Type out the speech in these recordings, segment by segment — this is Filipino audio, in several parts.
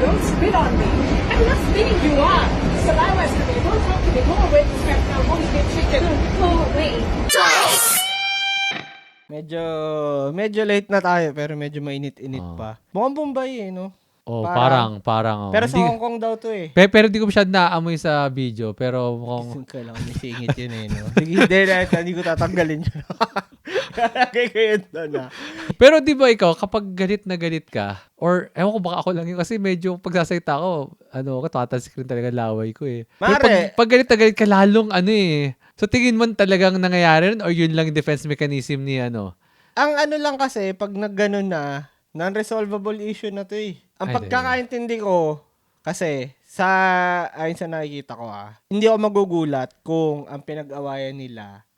Don't spit on me. I'm not spitting you on. Salamat to me. Don't talk to me. Go away from now. Holy shit, chicken. Go away. Medyo late na tayo, pero medyo mainit-init pa. Mukhang Bombay no? Oh, parang. Pero sa Hindi- Hong Kong daw to eh. Pero di ko masyad naamoy sa video. Pero mukhang... Kailangan may singit yun no? Sige, hindi ko tatanggalin yun. Kalagay ko yun doon Pero di ba ikaw, kapag galit na galit ka, or ewan ko baka ako lang yun, kasi medyo pagsasalita ko, tatalsik rin talaga laway ko eh. Pero Mare! pag galit na galit ka, lalong So tingin mo talagang nangyayari rin, or yun lang yung defense mechanism ni Ang lang kasi, pag nagganon na, non-resolvable issue na to eh. Ang Ay, pagkakaintindi ko, kasi, ayon sa nakikita ko hindi ako magugulat kung ang pinag-awayan nila,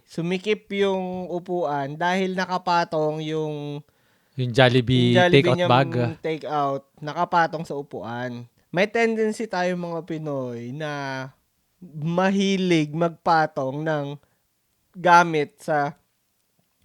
sumikip yung upuan dahil nakapatong yung Jollibee take-out niyang bag. take-out, nakapatong sa upuan. May tendency tayo mga Pinoy na mahilig magpatong ng gamit sa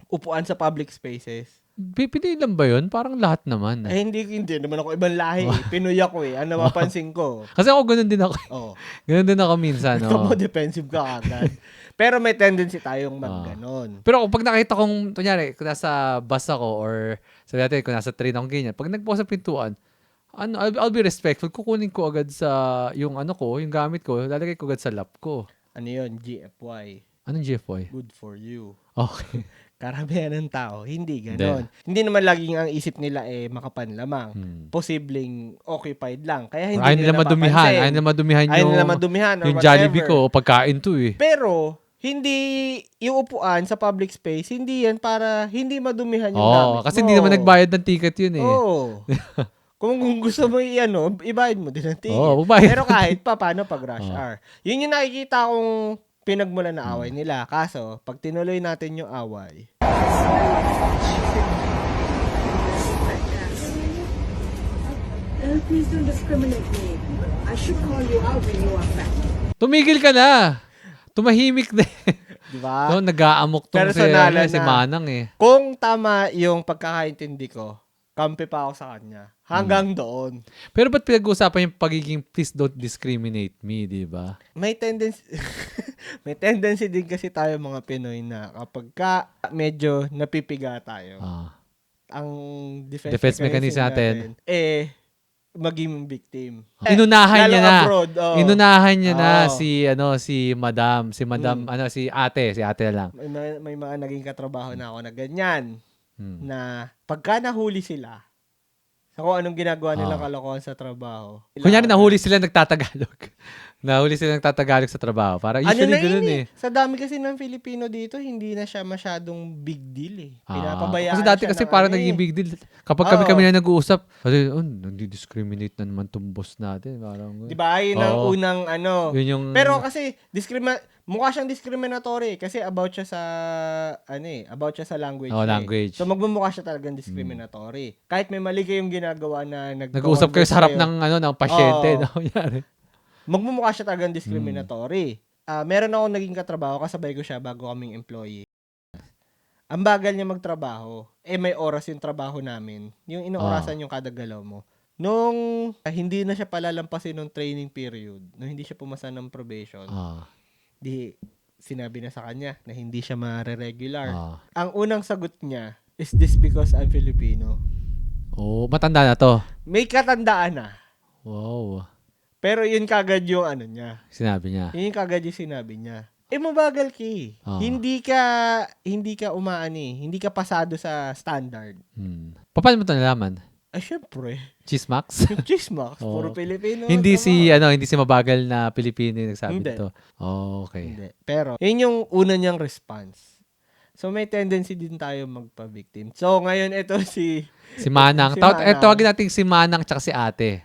upuan sa public spaces. Pipili lang ba yun? Parang lahat naman. Hindi naman ako ibang lahi. Pinoy ako Ano mapansin ko? Kasi ako ganun din ako. Oh. Ganun din ako minsan. Ikaw mo defensive ka agad. Pero may tendency tayong magganon. Pero pag nakita kong, kunyari, kung nasa bus ako or sa dati, kung nasa train ako ganyan, pag nagpo sa pintuan, I'll be respectful. Kukunin ko agad sa yung yung gamit ko, lalagay ko agad sa lap ko. Ano yun? GFY. Anong GFY? Good for you. Okay. Karamihan ng tao, hindi ganon. Hindi naman laging ang isip nila makapanlamang. Posibleng occupied lang. Kaya hindi Ayaw nila madumihan. Ayaw nila madumihan or yung whatever. Jollibee ko o pagkain to eh. Pero, hindi yung upuan sa public space, hindi yan para hindi madumihan yung gamit mo. Kasi hindi naman nagbayad ng ticket yun eh. Oo. Kung gusto mo ibayad mo din ng ticket. Babayad. Pero kahit pa, paano pag rush hour? Yun yung nakikita kong pinagmula na away nila. Kaso, pag tinuloy natin yung away, Please don't discriminate me. I should call you out when you are fat. Tumigil ka na. Tumahimik din. di ba? So, nag-aamok tong Personalan si na. Manang eh. Kung tama yung pagkakaintindi ko, kampi pa ako sa kanya. Hanggang doon. Pero ba't pinag-uusapan yung pagiging please don't discriminate me, di ba? May tendency may tendency din kasi tayo mga Pinoy na kapag medyo napipiga tayo, ang defense mechanism natin, maging victim. Inunahan niya na. Abroad, Inunahan niya na si Madam, si ate lang. May mga naging katrabaho na ako na ganyan, na pagka nahuli sila, sa kung anong ginagawa nilang kalokohan sa trabaho. Kunyari, nahuli sila nagtatagalog. Nahuli sila nagtatagalog sa trabaho. Para usually ganun eh. Sa dami kasi ng Filipino dito, hindi na siya masyadong big deal eh. Pinapabayaan kasi dati siya kasi ng parang naging big deal. Kapag kami na nag-uusap, nagdi-discriminate na naman tong boss natin. Parang, diba? Yun ang unang Yun yung, pero kasi, mukha siyang discriminatory kasi about siya sa language. language. So magmumukha siya talagang discriminatory. Kahit may mali kayong ginagawa na nag-uusap kayo sa harap ng pasyente, magmumukha siya talagang discriminatory. Meron akong naging katrabaho, kasabay ko siya bago kaming employee. Ang bagal niya magtrabaho. May oras yung trabaho namin. Yung inoorasan yung kada galaw mo. Nung hindi na siya palalampasin ng training period, nung hindi siya pumasa ng probation, di sinabi na sa kanya na hindi siya mare-regular. Ang unang sagot niya, is this because I'm Filipino? Matanda na to. May katandaan na. Wow. Pero yun kagad yung niya. Sinabi niya. Yun kagad yung sinabi niya. Mabagal ki. Hindi ka umaani. Hindi ka pasado sa standard. Paano mo ito nalaman? Syempre. Chismax? Chismax. Puro Pilipino. Hindi si mabagal na Pilipino yung nagsabi nito. Okay. Hindi. Pero, yun yung una niyang response. So, may tendency din tayo magpa-victim. So, ngayon, ito si Manang. Tawagin natin si Manang tsaka si ate.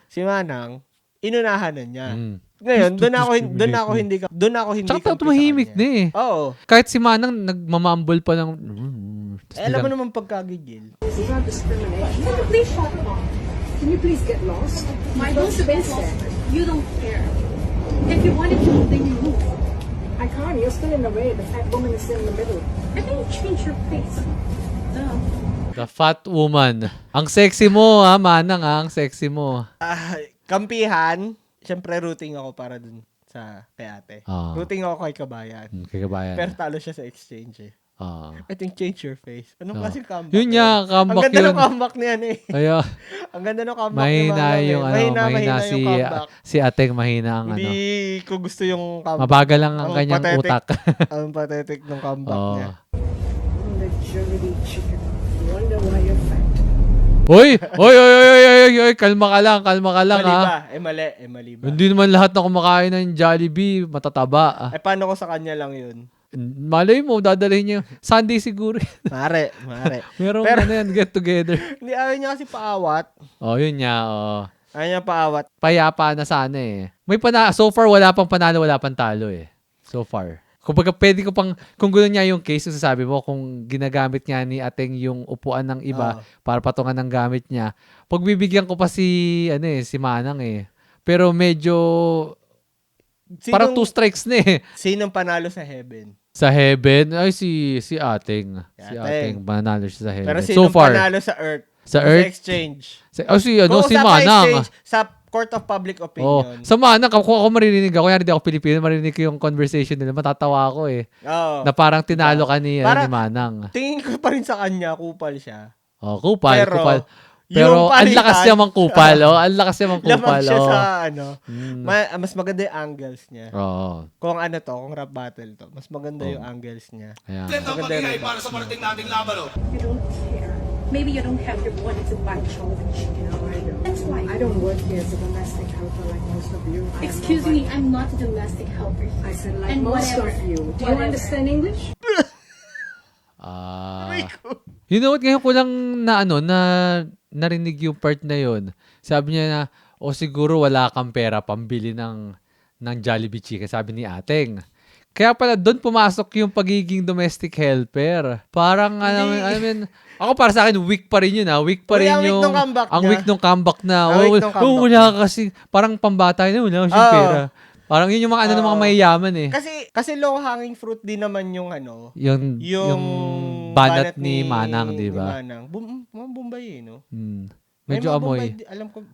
Si Manang, inunahan na niya. Ngayon, doon ako hindi tsaka tumahimik na eh. Oo. Kahit si Manang nagmamambol pa ng... alam mo naman pagkagigil. It's not discrimination. Can you please shut up? Can you please get lost? My don't space there. You don't care. If you wanted to move, then you move. I can't. You're still in the way. The fat woman is still in the middle. And then you change your face. Duh. The fat woman. Ang sexy mo, ha, Manang, ha? Ang sexy mo. Kampihan, syempre rooting ako para dun sa kay ate. Rooting ako kay Kabayan. Kay Kabayan. Pero talo siya sa exchange eh. I think change your face. Anong klaseng comeback? Yun niya, comeback Ang ganda yun. ng comeback niya eh. Kaya, Ang ganda ng comeback mahina yung, mahina yung comeback. si Ateng mahina ang, Hindi ko gusto yung comeback. mabagal lang ang kanyang pathetic. utak. Ang pathetic ng comeback niya. The Germany chicken. Wonder why you're fat. Oy, kalma ka lang, Mali ha. ba? Mali ba? Hindi naman lahat na kumakain ng Jollibee, matataba. Paano ko sa kanya lang yun? Malay mo, dadalhin niya. Sunday siguro. Mare. Merong Pero- get together. Hindi, ayaw niya kasi paawat. Yun niya, Ayaw niya paawat. Payapa na sana eh. So far, wala pang panalo, wala pang talo eh. So far. Kumbaga, pwede ko pang, kung gano'n niya yung case, yung sasabi mo, kung ginagamit niya ni Ateng yung upuan ng iba para patungan ng gamit niya, pagbibigyan ko pa si Manang eh. Pero medyo, parang 2 strikes na eh. Sinong panalo sa heaven? Sa heaven, ay si Ateng. Si Ateng. Ateng, panalo siya sa heaven. Pero So sinong far, panalo sa earth? sa earth, exchange. si Kung si sa Manang. exchange, sa court of public opinion. Sa Manang, kung ako maririnig ako, kaya hindi ako Pilipino, maririnig ko yung conversation nila, matatawa ako eh. Oo. Na parang tinalo ka ni Manang. Tingin ko pa rin sa kanya, kupal siya. Kupal. Yung Pero ang palitan, lakas niya mang kupal, Ang lakas niya mang kupal, lamang siya sa mas maganda yung angles niya. Oo. Kung kung rap battle to, mas maganda yung angles niya. Ayan. Maganda yung rap. You don't care. Maybe you don't have your money to buy challenge. That's why. I don't work here as a domestic helper like most of you. Excuse me, I'm not a domestic helper. I said like And most whatever. of you. Do you Whatever. understand English? You know what, ngayon ko lang narinig yung part na yun. Sabi niya na, siguro wala kang pera pambili ng Jollibee chicken, sabi ni Ateng. Kaya pala doon pumasok yung pagiging domestic helper. Parang, ako para sa akin, weak pa rin yun Weak pa rin Ang weak yung, nung comeback ang niya. weak nung comeback na. Ang weak nung comeback Wala kasi, parang pambata na, wala kasi pera. Parang yun yung mga ng mga mayayaman eh. Kasi low hanging fruit din naman yung Yung banat ni Manang, di ba? Ni Manang. Mga Bombay no? Medyo May mga amoy. Bombay, alam ko.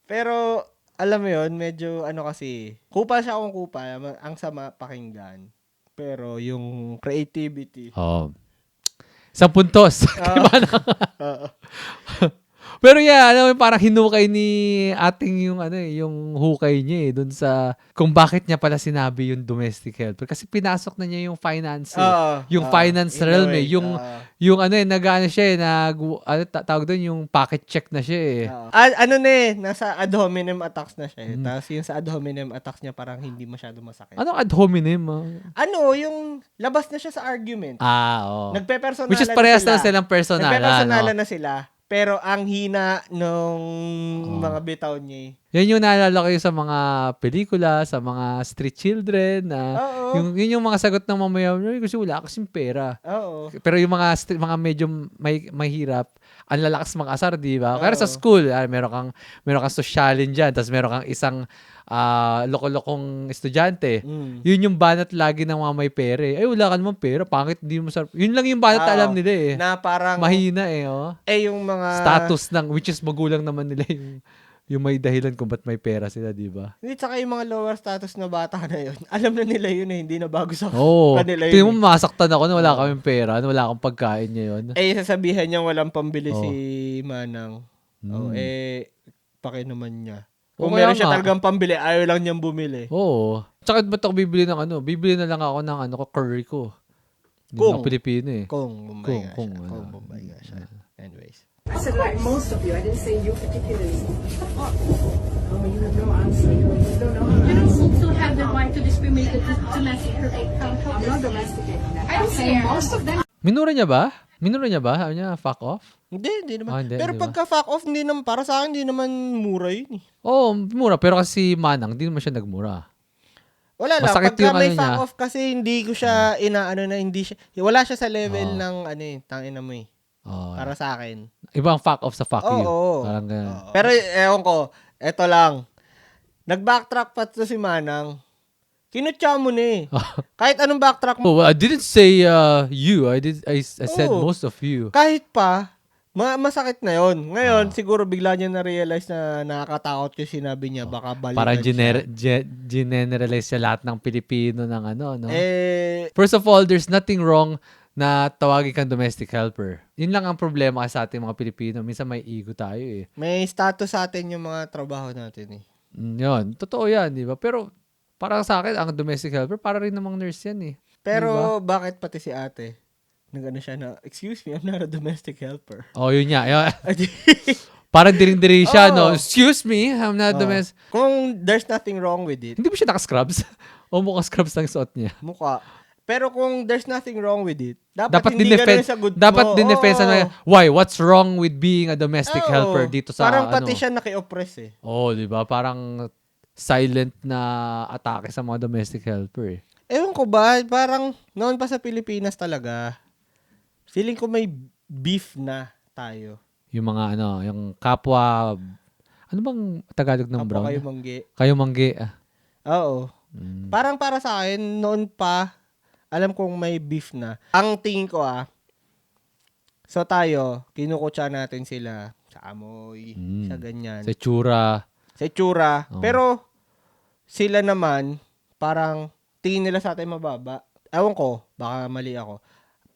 Pero, alam mo yun, medyo kasi, kupal siya kung kupal, ang sama pakinggan. Pero yung creativity. 10 puntos. Oo. Pero parang hinukay ni Ating yung hukay niya doon sa kung bakit niya pala sinabi yung domestic helper. Kasi pinasok na niya yung finance. Yung finance realm eh. Yung nag-ano siya tawag doon, yung pocket check na siya eh. Nasa ad hominem attacks na siya. Tapos yung sa ad hominem attacks niya parang hindi masyado masakit. Anong ad hominem? Yung labas na siya sa argument. Oo. Nagpe-personalan Which is parehas na silang personalan. Nagpe-personalan na sila. Pero ang hina nung mga bitaw niya. Yan yung naalala ko sa mga pelikula, sa mga street children. Yun yung mga sagot ng mamaya, kasi wala kasing pera. Oo. Pero yung mga medyo mahirap, ang lalakas mag-asar, di ba? Kaya sa school, meron kang sosyalin dyan, tapos meron kang isang loko-lokong estudyante. Yun yung banat lagi ng mga may pera eh. Ay, wala ka naman pera, pangit, hindi mo sarap. Yun lang yung banat alam nila eh. Na parang mahina eh, yung mga status which is magulang naman nila yung may dahilan kung ba't may pera sila, di ba? Hindi, tsaka yung mga lower status na bata na yun. Alam na nila yun eh, hindi na bago sa kanila yun. Tingnan mo, masaktan ako na wala kaming pera, na wala akong pagkain ngayon. Sasabihan niya walang pambili si Manang. Paki naman niya. Kung meron siya talagang pambili, ayaw lang niyang bumili. Oo. Tsaka ba't ako bibili ng bibili na lang ako ng curry ko. Yung mga Pilipino eh. Kung Bombay nga siya. Anyways. I said like most of you. I didn't say you particularly. Oh, you have no answer. You don't know how to You don't answer. also have the right to discriminate the domestic helper. I'm not domesticating that. I don't I'm saying care. most of them. Minura niya ba? Sabi niya, fuck off? Hindi naman. Hindi, Pero di ba? pagka fuck off, hindi naman, para sa akin, hindi naman mura yun eh. Oo, mura. Pero kasi Manang, hindi naman siya nagmura. Wala lang. Masakit Pagka yung may ano fuck niya. off kasi hindi ko siya hindi siya, wala siya sa level ng tangina mo eh. Para sa akin. Ibang fuck off sa fuck you. Oo. Parang ganun. Pero ewan ko, eto lang. Nag-backtrack pa to si Manang. Kinutya mo na eh. Kahit anong backtrack mo, Oh, I didn't say you. I said Oo. most of you. kahit pa, masakit na yon. Ngayon, siguro bigla niya na-realize na nakakatakot yung sinabi niya. Baka balikan Parang siya. generalize siya lahat ng Pilipino ng ano, no? Eh, First of all, there's nothing wrong na tawagin kang domestic helper. Yun lang ang problema sa ating mga Pilipino. Minsan may ego tayo eh. may status sa atin yung mga trabaho natin eh. Yun. Totoo yan, di ba? Pero para sa akin, ang domestic helper, para rin namang nurse yan eh. Pero bakit pati si ate? Nag-ano siya na, excuse me, I'm not a domestic helper. Oh, yun nga. Yun. Parang diring-diri siya, no? Oo. Excuse me, I'm not domestic. Kung there's nothing wrong with it, Hindi ba siya naka-scrubs? O mukha scrubs lang suot niya? mukha. Pero kung there's nothing wrong with it, Dapat hindi ganun sa good dapat mo. dinefensa Oo. na, why? What's wrong with being a domestic Oo. helper dito sa Parang ano? pati siya naki-oppress eh. Oh, di ba? Parang silent na atake sa mga domestic helper eh. Ewan ko ba, parang noon pa sa Pilipinas talaga, feeling ko may beef na tayo. Yung mga ano, yung kapwa, ano bang Tagalog ng Kapwa brown? kayo manggi. Kayo manggi. Oo. Parang para sa akin, noon pa, alam kong may beef na. Ang tingin ko so tayo, kinukutsa natin sila sa amoy, sa ganyan, Sa tsura. sa itsura. Oo. Pero, sila naman, parang tingin nila sa atin mababa. Ewan ko, baka mali ako.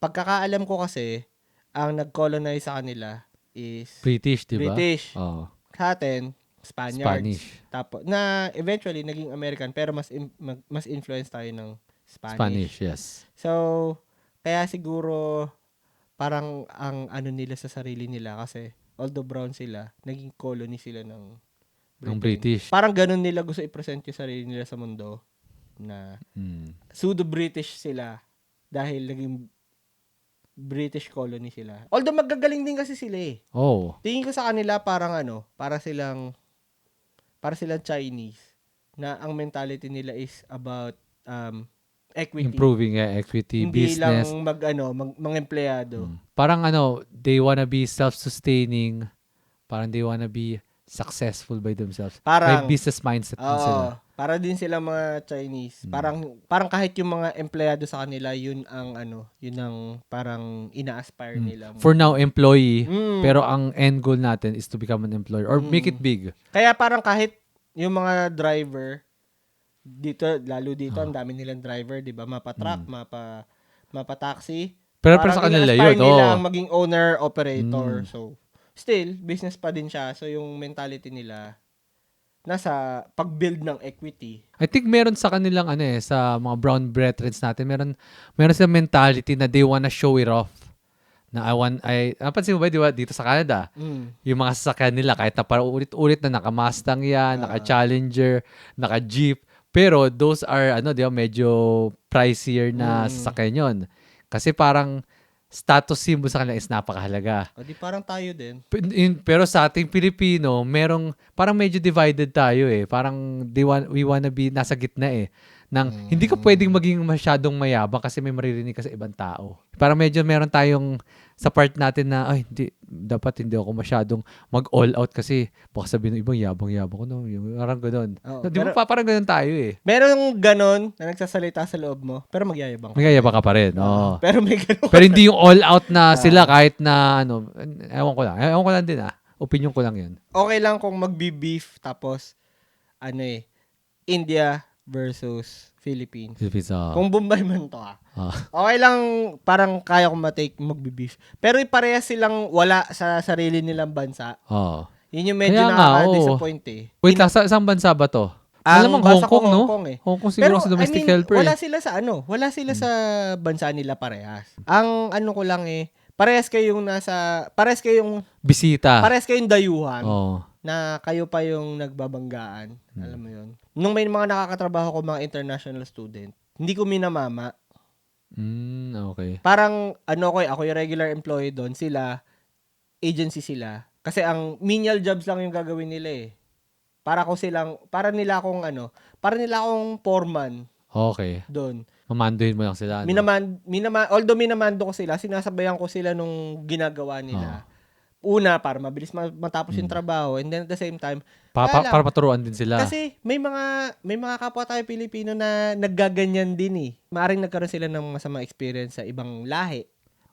Pagkakaalam ko kasi, ang nag-colonize sa kanila is British, di ba? British. Oh. Sa atin, Spaniards. Spanish. Tapos, na eventually, naging American, pero mas influence tayo ng Spanish, yes. So, kaya siguro, parang ang ano nila sa sarili nila, kasi although brown sila, naging colony sila ng Ng British. Parang ganun nila gusto i-present yung sarili nila sa mundo, na pseudo-British sila dahil naging British colony sila. Although magagaling din kasi sila eh. Oh. Tingin ko sa kanila parang para silang Chinese, na ang mentality nila is about equity. Improving equity, Hindi business. lang mga empleyado. Parang ano, they wanna be self-sustaining. Parang they wanna be successful by themselves. Parang, May business mindset din sila. para din sila mga Chinese. Parang kahit yung mga empleyado sa kanila, yun ang parang ina-aspire nila. For now, employee. Pero ang end goal natin is to become an employer or make it big. Kaya parang kahit yung mga driver, lalo dito, ang dami nilang driver, di ba? Mapa-truck, mapa-taxi. Pero Parang sa kanila ina-aspire yun, nila oh. ang maging owner, operator. So, still, business pa din siya. So, yung mentality nila, nasa pag-build ng equity. I think meron sa kanilang sa mga brown brethren natin, meron silang mentality na they wanna show it off. Napansin mo ba, di ba, dito sa Canada, yung mga sasakyan nila, kahit na parang ulit-ulit na naka-Mustang yan, naka-Challenger, naka-Jeep, pero those are, di ba, medyo pricier na sasakyan yun. Kasi parang status symbol sa kanila is napakahalaga. O di parang tayo din. Pero sa ating Pilipino, parang medyo divided tayo eh. Parang we wanna be nasa gitna eh. Hindi ka pwedeng maging masyadong mayabang kasi may maririnig ka sa ibang tao. Parang medyo meron tayong sa part natin na, dapat hindi ako masyadong mag-all out kasi baka sabihin ng ibang yabang-yabang ko. No? Parang ganun. Oo, Di ba parang ganun tayo eh. Merong ganon na nagsasalita sa loob mo, pero magyayabang ka. Magyayabang ka pa rin. Oo. Pero may ganon. Pero hindi yung all out na sila kahit na ewan ko lang. Ewan ko lang din Opinion ko lang yun. Okay lang kung magbi-beef tapos India versus Philippines. Kung Bombay man to okay lang, parang kaya kong mag-beef. Pero parehas silang wala sa sarili nilang bansa. Yun yung medyo Kaya nga, nakaka-disappoint eh. Wait lang, saan bansa ba to? Alam mo, basa Hong ko Kong, no? Hong Kong eh. Hong Kong siguro sa domestic helper. Wala sila sa wala sila sa bansa nila parehas. Ang ko lang parehas kayong Bisita. parehas kayong dayuhan. Oo. Na kayo pa yung nagbabanggaan. Alam mo yun. Nung may mga nakakatrabaho ko mga international student, hindi ko minamama. Okay. Parang ako yung regular employee doon, sila agency sila. Kasi ang menial jobs lang yung gagawin nila eh. Para nila akong foreman Okay. doon. Mamanduhin mo lang sila. Although minamando ko sila, sinasabayan ko sila nung ginagawa nila. Una, para mabilis matapos yung trabaho, and then at the same time, wala. Para maturuan din sila. Kasi may mga kapwa tayo Pilipino na naggaganyan din eh. Maaring nagkaroon sila ng masamang experience sa ibang lahi.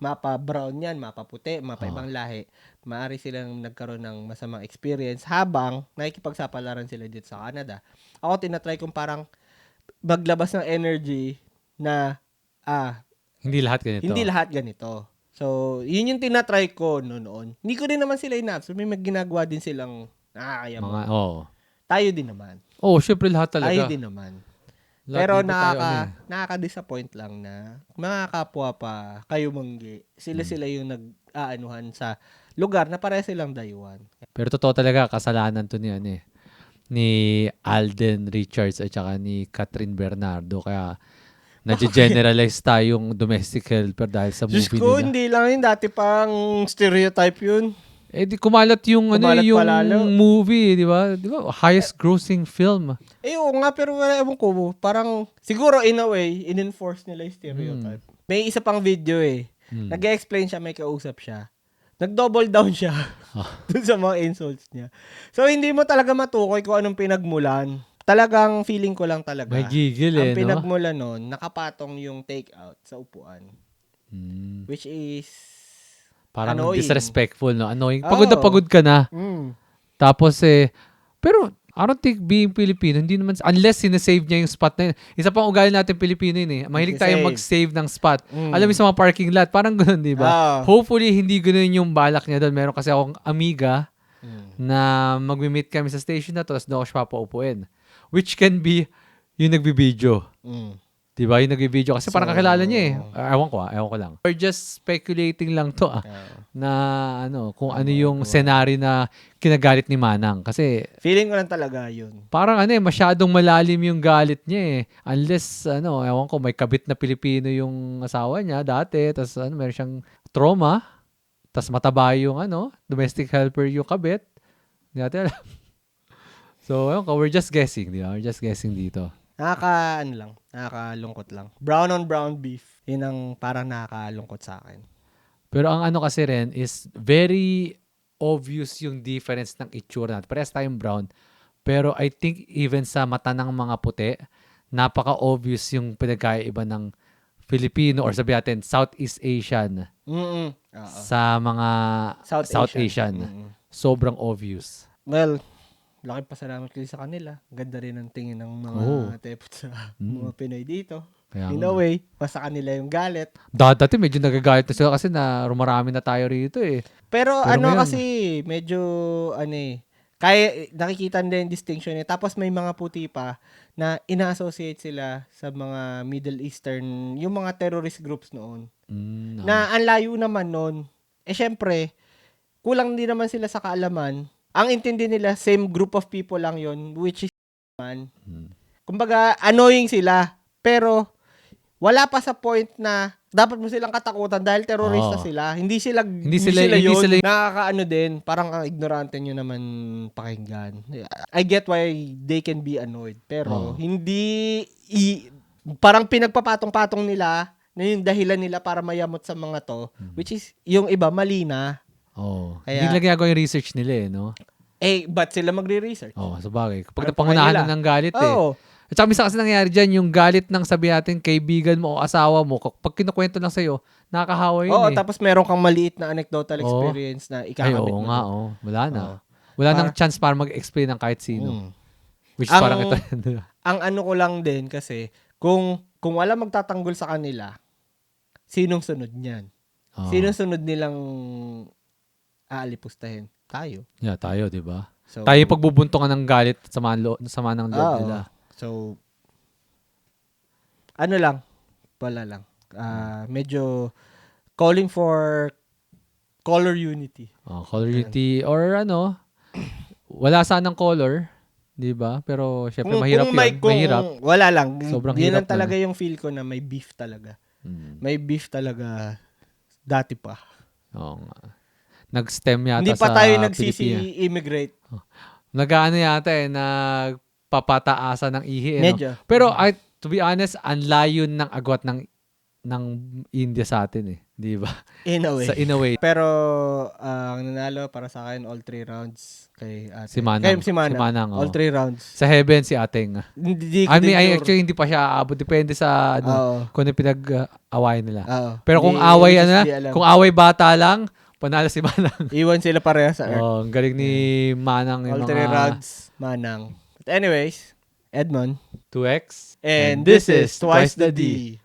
Mapa brown yan, mapa puti, mapa ibang lahi. Maari silang nagkaroon ng masamang experience habang nakikipagsapalaran sila dito sa Canada. Ako tinatry kong parang maglabas ng energy na Hindi lahat ganito. hindi lahat ganito. So, yun yung tinatry ko noon. Hindi ko din naman sila inabsorb. May ginagawa din silang nakakaya mo. Tayo din naman. Syempre lahat talaga. Tayo din naman. Lahat Pero dito tayo, nakaka-disappoint lang na mga kapwa pa, kayo manggi, sila yung nag-aanuhan sa lugar na pareho silang dayuhan. Pero totoo talaga, kasalanan to ni Alden Richards at saka ni Catherine Bernardo. Kaya nag-generalize tayong domestic helper dahil sa movie Diyos ko, nila. hindi lang yun. Dati pang stereotype yun. Di kumalat yung yung palalo. movie, di ba? Di ba? Highest grossing film. Oo nga, pero ewan ko, parang siguro in a way, in-enforce nila yung stereotype. May isa pang video Nag-explain siya, may kausap siya. Nag-double down siya dun sa mga insults niya. So, hindi mo talaga matukoy kung anong pinagmulan. Talagang feeling ko lang talaga. May gigil ang no? pinagmulan nun, nakapatong yung take out sa upuan. Which is parang annoying. disrespectful, no? Annoying. Oo. Pagod na pagod ka na. Tapos pero I don't think being Filipino, hindi naman, unless sinasave niya yung spot na yun. Isa pang ugali natin Pilipino yun eh. Mahilig tayong mag-save ng spot. Alam mo sa mga parking lot, parang ganoon, di ba? Hopefully, hindi ganoon yung balak niya doon. Meron kasi akong amiga na mag-meet kami sa station na to, tapos doon ako siya papaupuin. Which can be yung nagbibideo. Di ba? Yung nagbibideo. Kasi parang kakilala niya eh. Ewan ko lang. We're just speculating lang to na kung ano yung scenario na kinagalit ni Manang. Kasi feeling ko lang talaga yun. parang masyadong malalim yung galit niya eh. Unless, ewan ko, may kabit na Pilipino yung asawa niya dati, tapos meron siyang trauma, tapos mataba yung domestic helper yung kabit. Hindi natin alam. So, ewan ko, we're just guessing, di ba? We're just guessing dito. Nakakalungkot lang. Brown on brown beef. Yun ang parang nakakalungkot sa akin. Pero ang kasi rin is very obvious yung difference ng itsura natin. Parehas tayong brown. Pero I think even sa mata ng mga puti, napaka-obvious yung pinagkaiba ng Filipino or sabi natin Southeast Asian sa mga South Asian. Sobrang obvious. Well, laking pasalamat kayo sa kanila. Ganda rin ang tingin ng mga tepot sa mga Pinoy dito. Kaya In a way, sa kanila yung galit. Dati medyo nagagalit na sila kasi na rumarami na tayo rito eh. Pero ngayon, kasi, medyo, kaya nakikita nila yung distinction eh. Tapos may mga puti pa na ina-associate sila sa mga Middle Eastern, yung mga terrorist groups noon. Na ang layo naman noon. Syempre, kulang din naman sila sa kaalaman. Ang intindi nila, same group of people lang yon, which is man. Kumbaga, annoying sila. Pero, wala pa sa point na dapat mo silang katakutan dahil terorista sila. Hindi sila yun. Nakakaano din. Parang ang ignorante nyo naman pakinggan. I get why they can be annoyed. Pero, hindi, parang pinagpapatong-patong nila na yung dahilan nila para mayamot sa mga to. Which is, yung iba, mali na. Hindi nila ginagawa yung research nila no? Ba't sila magre-research? Sa bagay. Kapag napangunahan na ng galit At saka minsan kasi nangyayari dyan, yung galit ng sabi natin, kaibigan mo o asawa mo, pag kinukwento lang sa'yo, nakakahawa yun tapos meron kang maliit na anecdotal experience na ikakabit mo. Wala na. Wala nang chance para mag-explain ng kahit sino. Which parang ito. Ang ko lang din kasi, kung wala magtatanggol sa kanila, sinong sunod niyan? Sinong sunod nilang aalipustahin? Tayo. Yeah, tayo, di ba? So, tayo pagbubuntungan ng galit at sama ng loob nila. So, medyo calling for color unity. Color unity or wala sanang color, 'di ba? Pero syempre mahirap 'yun. Mahirap. Wala lang. Sobrang hirap. Yan hirap talaga yung feel ko na may beef talaga. May beef talaga dati pa. Oo nga. Nag-stem yata hindi pa sa tayo nagsisi-immigrate. Nag-ano yata nagpapataasan ng ihi. Medyo. Pero to be honest, ang layo ng agwat ng ng India sa atin eh. Di ba? In a way. In a way. Pero, ang nanalo para sa akin, all 3 rounds kay ate. Si Manang. Si Manang. Si Manang, all oo. 3 rounds. Sa heaven, si Ating. Hindi ko I din mean, sure. actually, hindi pa siya aabot. Depende sa Oo. kung ano pinag-awayan nila. Oo. Pero kung Hindi- away, hindi alam. kung away bata lang, panalo si Manang. Iwan sila pareha sa earth. Oh, ang galing ni Manang. All Yung 3 mga rounds, Manang. But anyways, Edmond. 2X. And this is Twice the D.